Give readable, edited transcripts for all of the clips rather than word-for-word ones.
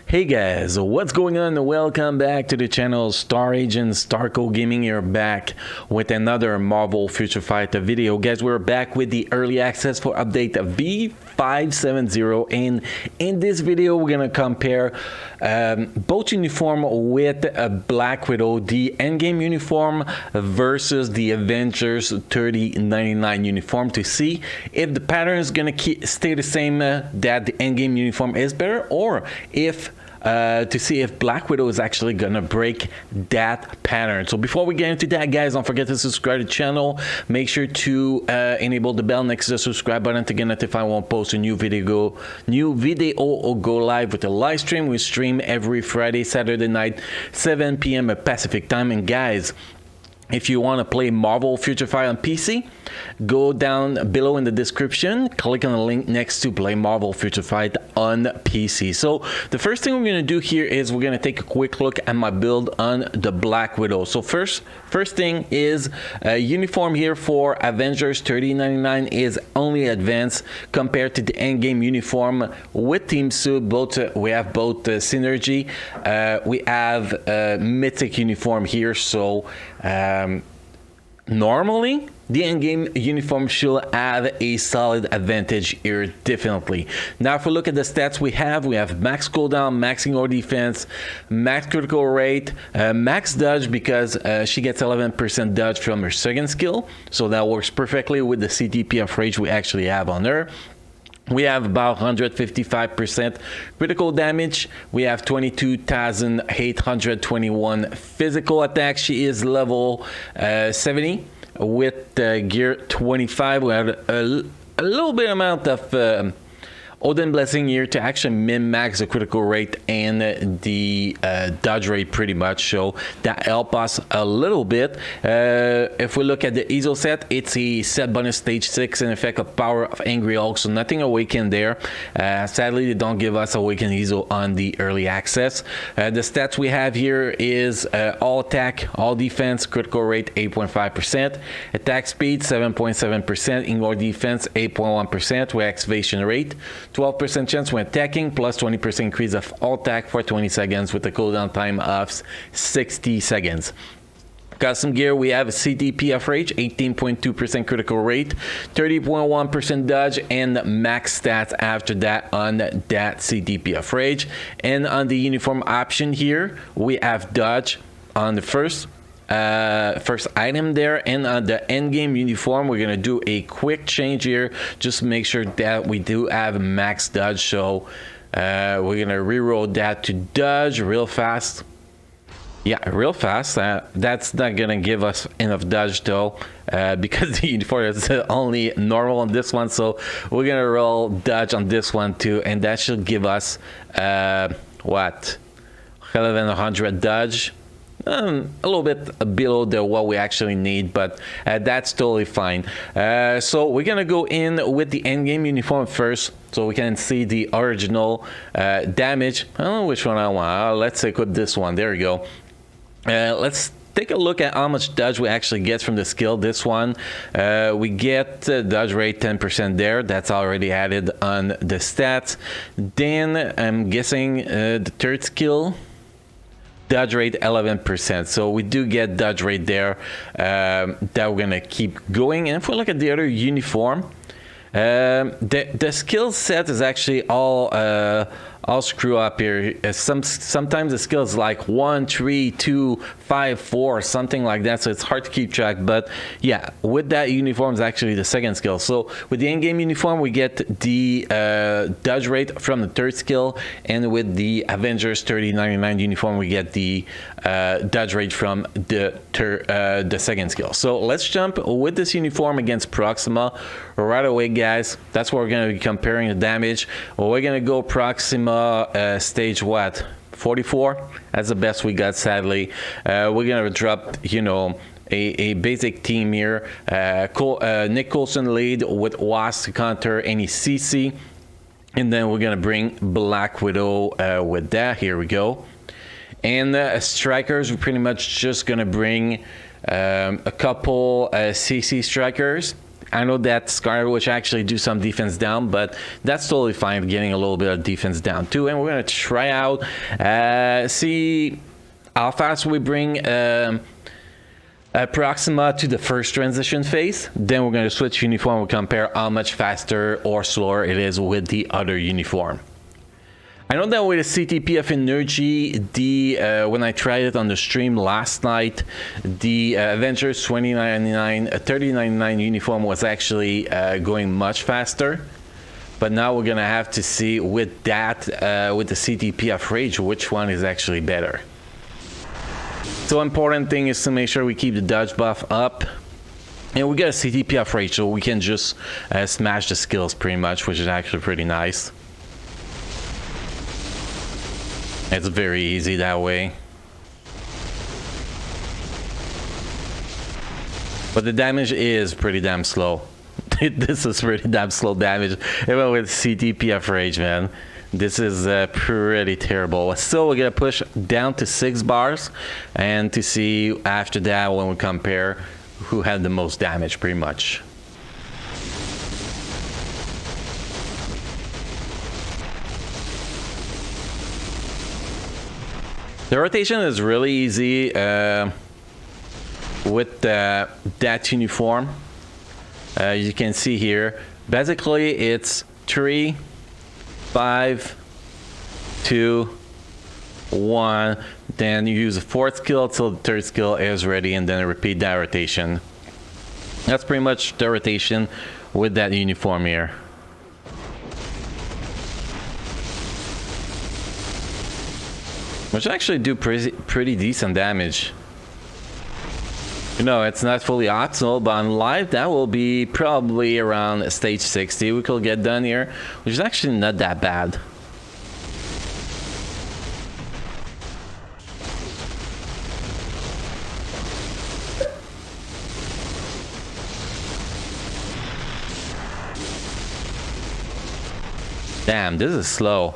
Hey guys, what's going on? Welcome back to the channel. Star Agent Starco Gaming here, back with another Marvel Future Fighter video. Guys, we're back with the early access for update V570, and in this video we're gonna compare both uniform with Black Widow, the Endgame uniform versus the Avengers 3099 uniform, to see if the pattern is gonna stay the same, that the Endgame uniform is better, or if to see if Black Widow is actually gonna break that pattern. So before we get into that, guys, don't forget to subscribe to the channel. Make sure to enable the bell next to the subscribe button to get notified when I post a new video or go live with a live stream. We stream every Friday, Saturday night, 7 p.m. Pacific time. And guys, if you want to play Marvel Future Fighter on PC, go down below in the description, click on the link next to play Marvel Future Fighter on PC. So the first thing we're going to do here is we're going to take a quick look at my build on the Black Widow. So first thing is uniform here for Avengers 3099 is only advanced compared to the Endgame uniform with Team Suit. We have both Synergy, we have Mythic uniform here. So normally the Endgame uniform should have a solid advantage here, definitely. Now if we look at the stats we have max cooldown, max ignore defense, max critical rate, max dodge, because she gets 11% dodge from her second skill, so that works perfectly with the CTP of rage we actually have on her. We have about 155% critical damage. We have 22,821 physical attacks. She is level 70 with gear 25. We have a little bit amount of Odin Blessing here to actually min-max the critical rate and the dodge rate pretty much, so that help us a little bit. If we look at the ESO set, it's a set bonus stage 6 and effect of Power of Angry Hulk, so nothing awakened there. Sadly, they don't give us awakened ESO on the early access. The stats we have here is all attack, all defense, critical rate 8.5%, attack speed 7.7%, ignore defense 8.1%, reactivation rate 12% chance when attacking, plus 20% increase of all attack for 20 seconds with a cooldown time of 60 seconds. Custom gear, we have a CTP of rage, 18.2% critical rate, 30.1% dodge, and max stats after that on that CTP of rage. And on the uniform option here, we have dodge on the first item there, and on the Endgame uniform we're gonna do a quick change here just to make sure that we do have max dodge. So we're gonna reroll that to dodge real fast. Yeah, real fast. That's not gonna give us enough dodge though, because the uniform is only normal on this one, so we're gonna roll dodge on this one too, and that should give us what, 1100 dodge. A little bit below what we actually need, but that's totally fine. So we're gonna go in with the Endgame uniform first, so we can see the original damage. I don't know which one I want. Let's equip this one. There we go. Let's take a look at how much dodge we actually get from the skill. This one, we get dodge rate 10% there. That's already added on the stats. Then I'm guessing the third skill, dodge rate 11%, so we do get dodge rate there, that we're gonna keep going. And if we look at the other uniform, the skill set is actually all screw up here. Sometimes the skill is like 1, 3, 2, 5, 4, something like that, so it's hard to keep track. But yeah, with that uniform is actually the second skill. So with the Endgame uniform we get the dodge rate from the third skill, and with the Avengers 3099 uniform we get the dodge rate from the second skill. So let's jump with this uniform against Proxima right away, guys. That's what we're going to be comparing the damage. We're going to go Proxima stage what, 44. That's the best we got, sadly. We're gonna drop, you know, a basic team here. Nick Coulson lead with Wasp to counter any CC, and then we're gonna bring Black Widow with that. Here we go. And strikers, we're pretty much just gonna bring a couple CC strikers. I know that Scar which actually do some defense down, but that's totally fine, getting a little bit of defense down too. And we're gonna try out, see how fast we bring Proxima to the first transition phase. Then we're gonna switch uniform. We'll compare how much faster or slower it is with the other uniform. I know that with the CTP Energy, when I tried it on the stream last night, the Avengers 3099 uniform was actually going much faster. But now we're gonna have to see with that, with the CTP of Rage, which one is actually better. So important thing is to make sure we keep the dodge buff up. And we got a CTP of Rage, so we can just smash the skills pretty much, which is actually pretty nice. It's very easy that way. But the damage is pretty damn slow. This is pretty damn slow damage. Even with CTP of Rage, man. This is pretty terrible. Still, we're gonna push down to 6 bars and to see after that when we compare who had the most damage pretty much. The rotation is really easy with that uniform. You can see here, basically it's 3, 5, 2, 1. Then you use the 4th skill till the 3rd skill is ready, and then repeat that rotation. That's pretty much the rotation with that uniform here. Which actually do pretty decent damage. You know, it's not fully optimal, but on live that will be probably around stage 60 we could get done here, which is actually not that bad. Damn, this is slow.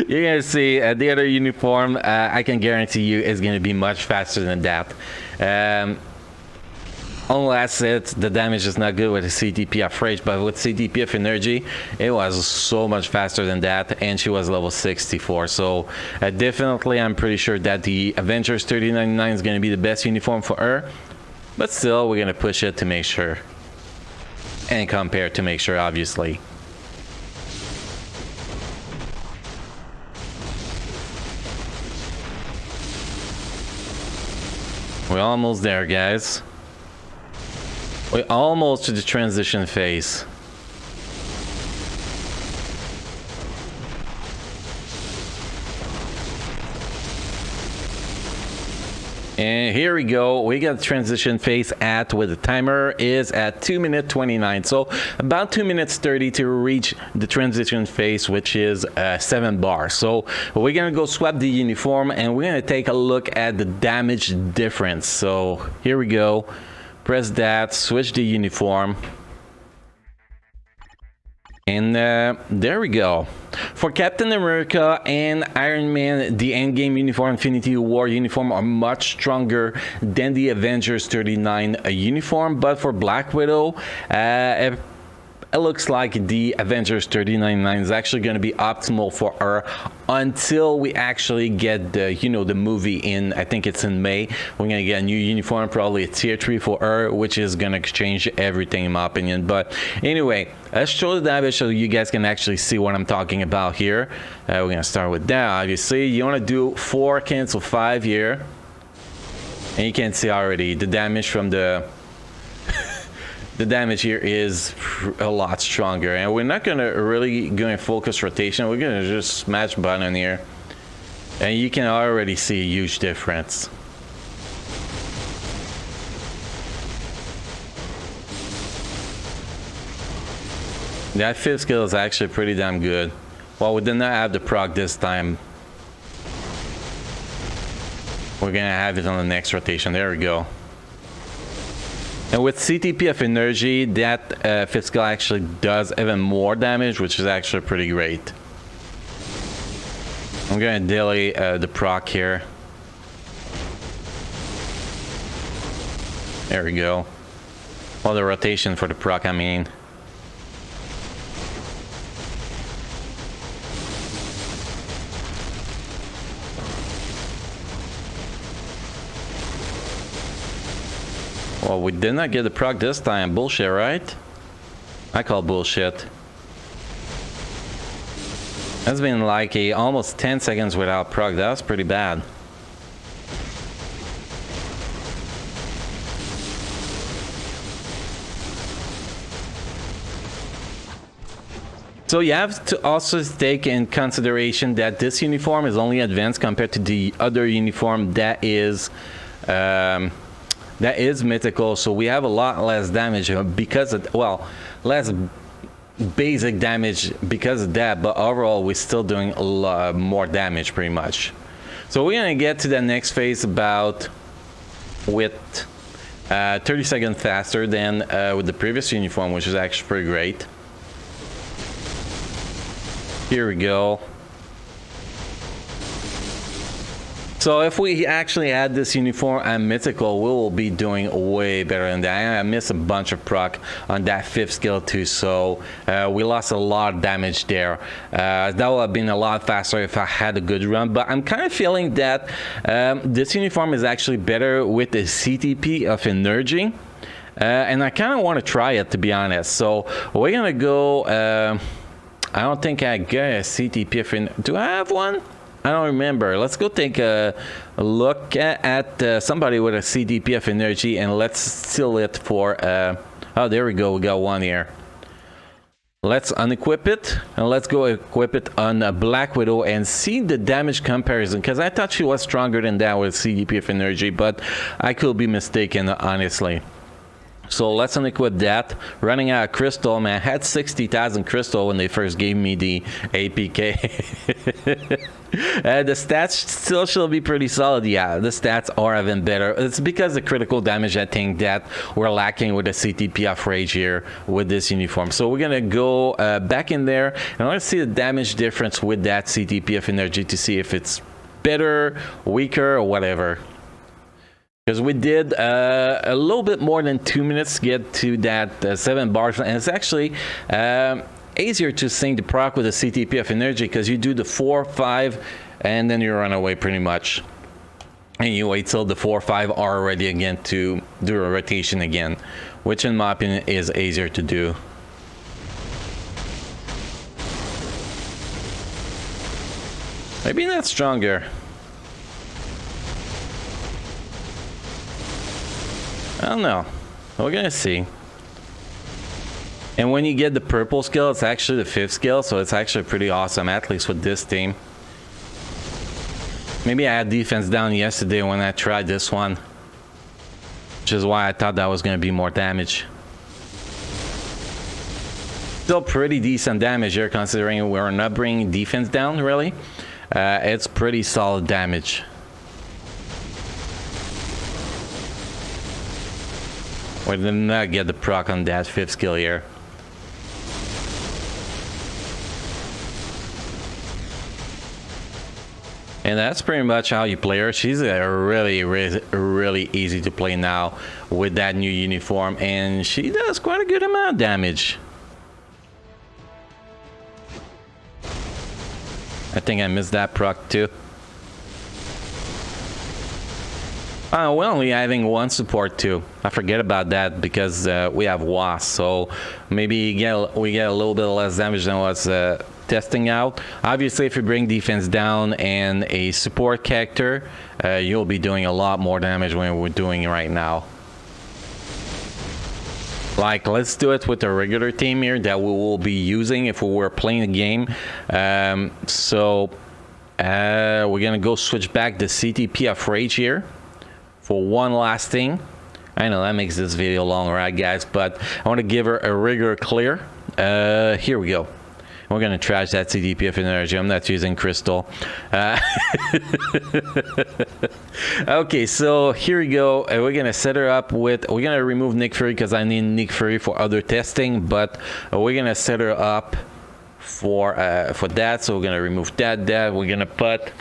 You're gonna see the other uniform, I can guarantee you is gonna be much faster than that. Unless the damage is not good with the CTP of Rage, but with CTP of Energy, it was so much faster than that, and she was level 64. So definitely, I'm pretty sure that the Avengers 3099 is gonna be the best uniform for her. But still, we're gonna push it to make sure, and compare to make sure, obviously. We're almost there, guys. We're almost to the transition phase. And here we go. We got the transition phase at where the timer is at 2 minutes 29. So about 2 minutes 30 to reach the transition phase, which is 7 bars. So we're gonna go swap the uniform and we're gonna take a look at the damage difference. So here we go. Press that, switch the uniform. And there we go. For Captain America and Iron Man, the Endgame uniform, Infinity War uniform are much stronger than the Avengers 39 uniform. But for Black Widow, it looks like the Avengers 3099 is actually going to be optimal for her until we actually get the, you know, the movie in, I think it's in May. We're going to get a new uniform, probably a tier 3 for her, which is going to change everything in my opinion. But anyway, let's show the damage so you guys can actually see what I'm talking about here. We're going to start with that. Obviously, you want to do 4, cancel 5 here. And you can see already the damage from the damage here is a lot stronger, and we're not gonna really go focus rotation. We're gonna just smash button here, and you can already see a huge difference. That 5th skill is actually pretty damn good. Well, we did not have the proc this time. We're gonna have it on the next rotation. There we go. And with CTP of Energy, that 5th skill actually does even more damage, which is actually pretty great. I'm gonna delay the proc here. There we go. Well, the rotation for the proc, I mean. Well, we did not get the proc this time. Bullshit, right? I call bullshit. That's been like almost 10 seconds without proc. That's pretty bad. So you have to also take in consideration that this uniform is only advanced compared to the other uniform that is mythical. So we have a lot less damage because of, well, less basic damage because of that, but overall we're still doing a lot more damage pretty much. So we're gonna get to the next phase about with 30 seconds faster than with the previous uniform, which is actually pretty great. Here we go. So if we actually add this uniform and mythical, we will be doing way better than that. I missed a bunch of proc on that 5th skill too, so we lost a lot of damage there. That would have been a lot faster if I had a good run, but I'm kind of feeling that this uniform is actually better with the CTP of Energy. And I kind of want to try it, to be honest. So we're gonna go, I don't think I get a CTP of Energy. Do I have one? I don't remember. Let's go take a look at somebody with a CTP of Energy, and let's steal it for oh, there we go, we got one here. Let's unequip it, and let's go equip it on a Black Widow and see the damage comparison, because I thought she was stronger than that with CTP of Energy, but I could be mistaken, honestly. So let's unequip that. Running out of crystal, man. I had 60,000 crystal when they first gave me the APK. The stats still should be pretty solid. Yeah, the stats are even better. It's because the critical damage, I think, that we're lacking with the CTP of Rage here with this uniform. So we're gonna go back in there and let's see the damage difference with that CTP of Energy to see if it's better, weaker, or whatever. Because we did a little bit more than 2 minutes to get to that 7 bars, and it's actually easier to sync the proc with the CTP of Energy, because you do the 4, 5, and then you run away pretty much. And you wait till the 4, 5 are ready again to do a rotation again, which in my opinion is easier to do. Maybe not stronger. I don't know. We're gonna see. And when you get the purple skill, it's actually the 5th skill, so it's actually pretty awesome, at least with this team. Maybe I had defense down yesterday when I tried this one, which is why I thought that was gonna be more damage. Still pretty decent damage here, considering we're not bringing defense down, really. It's pretty solid damage. We did not get the proc on that 5th skill here. And that's pretty much how you play her. She's really easy to play now with that new uniform, and she does quite a good amount of damage. I think I missed that proc too. We're only having one support too. I forget about that because we have WASP, so maybe we get a little bit less damage than what's testing out. Obviously, if you bring defense down and a support character, you'll be doing a lot more damage than we're doing right now. Like, let's do it with the regular team here that we will be using if we were playing the game. We're gonna go switch back the CTP of Rage here for one last thing. I know that makes this video long, right, guys? But I want to give her a regular clear. Here we go. We're gonna trash that CTP of Energy. I'm not using crystal. Okay, so here we go. We're gonna set her up with. We're gonna remove Nick Fury because I need Nick Fury for other testing. But we're gonna set her up for that. So we're gonna remove that. We're gonna put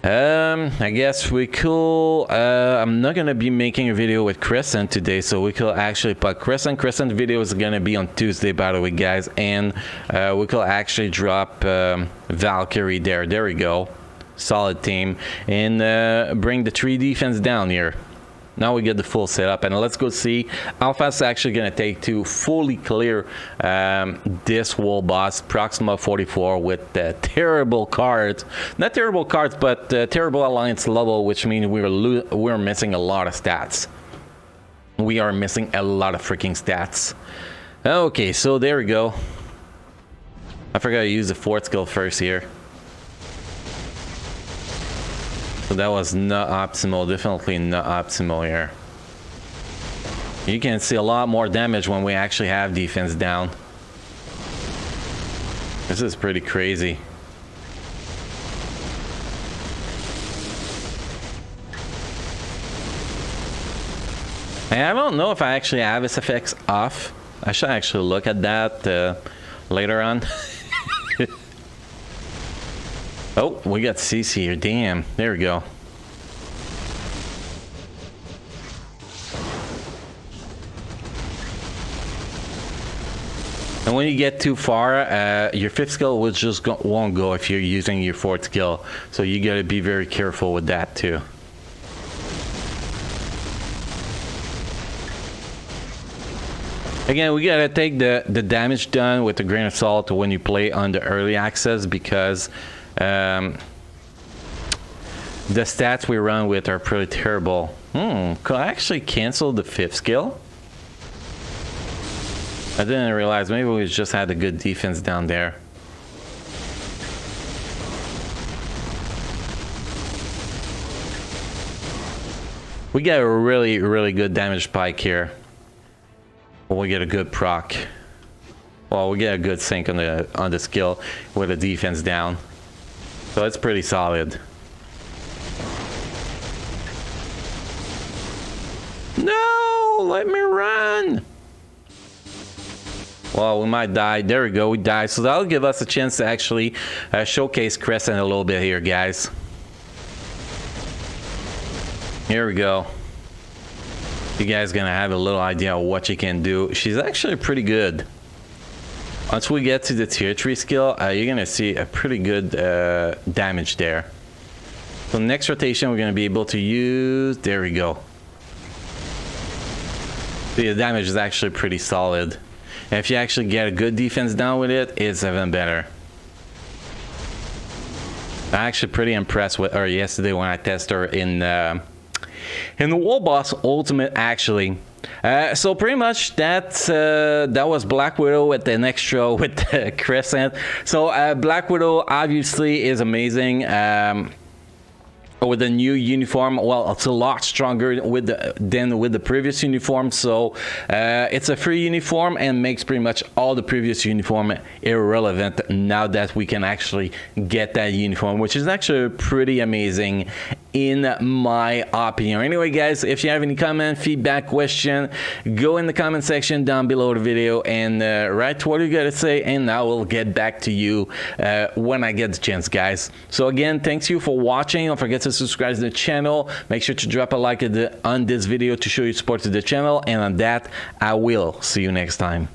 I guess we could, I'm not gonna be making a video with Crescent today, so we could actually put Crescent video is gonna be on Tuesday, by the way, guys, and we could actually drop Valkyrie there we go, solid team, and bring the 3 defense down here. Now we get the full setup, and let's go see how fast it's actually going to take to fully clear this wall boss, Proxima 44, with terrible cards. Not terrible cards, but terrible alliance level, which means we're missing a lot of stats. We are missing a lot of freaking stats. Okay, so there we go. I forgot to use the 4th skill first here. So that was not optimal, definitely not optimal here. You can see a lot more damage when we actually have defense down. This is pretty crazy. And I don't know if I actually have this effects off. I should actually look at that later on. Oh, we got CC here. Damn. There we go. And when you get too far, your 5th skill will just won't go if you're using your 4th skill. So you gotta be very careful with that too. Again, we gotta take the damage done with a grain of salt when you play on the early access, because the stats we run with are pretty terrible. Could I actually cancel the 5th skill? I didn't realize. Maybe we just had a good defense down there. We got a really, really good damage spike here. Well, we get a good proc. Well, we get a good sync on the skill with the defense down. So it's pretty solid. No, let me run. Well, we might die. There we go, we died. So that'll give us a chance to actually showcase Crescent a little bit here, guys. Here we go. You guys gonna have a little idea of what she can do. She's actually pretty good. Once we get to the tier 3 skill, you're gonna see a pretty good damage there. So next rotation, we're gonna be able to use. There we go. The damage is actually pretty solid. And if you actually get a good defense down with it, it's even better. I'm actually pretty impressed with her yesterday when I tested her in the Wall Boss Ultimate, actually. So pretty much that was Black Widow with an extra with Crescent. So Black Widow obviously is amazing. With the new uniform, well, it's a lot stronger than with the previous uniform. So it's a free uniform and makes pretty much all the previous uniform irrelevant now that we can actually get that uniform, which is actually pretty amazing in my opinion. Anyway, guys, if you have any comment, feedback, question, go in the comment section down below the video and write what you gotta say, and I will get back to you when I get the chance, guys. So again, thanks you for watching. Don't forget to subscribe to the channel. Make sure to drop a like on this video to show your support to the channel, and on that, I will see you next time.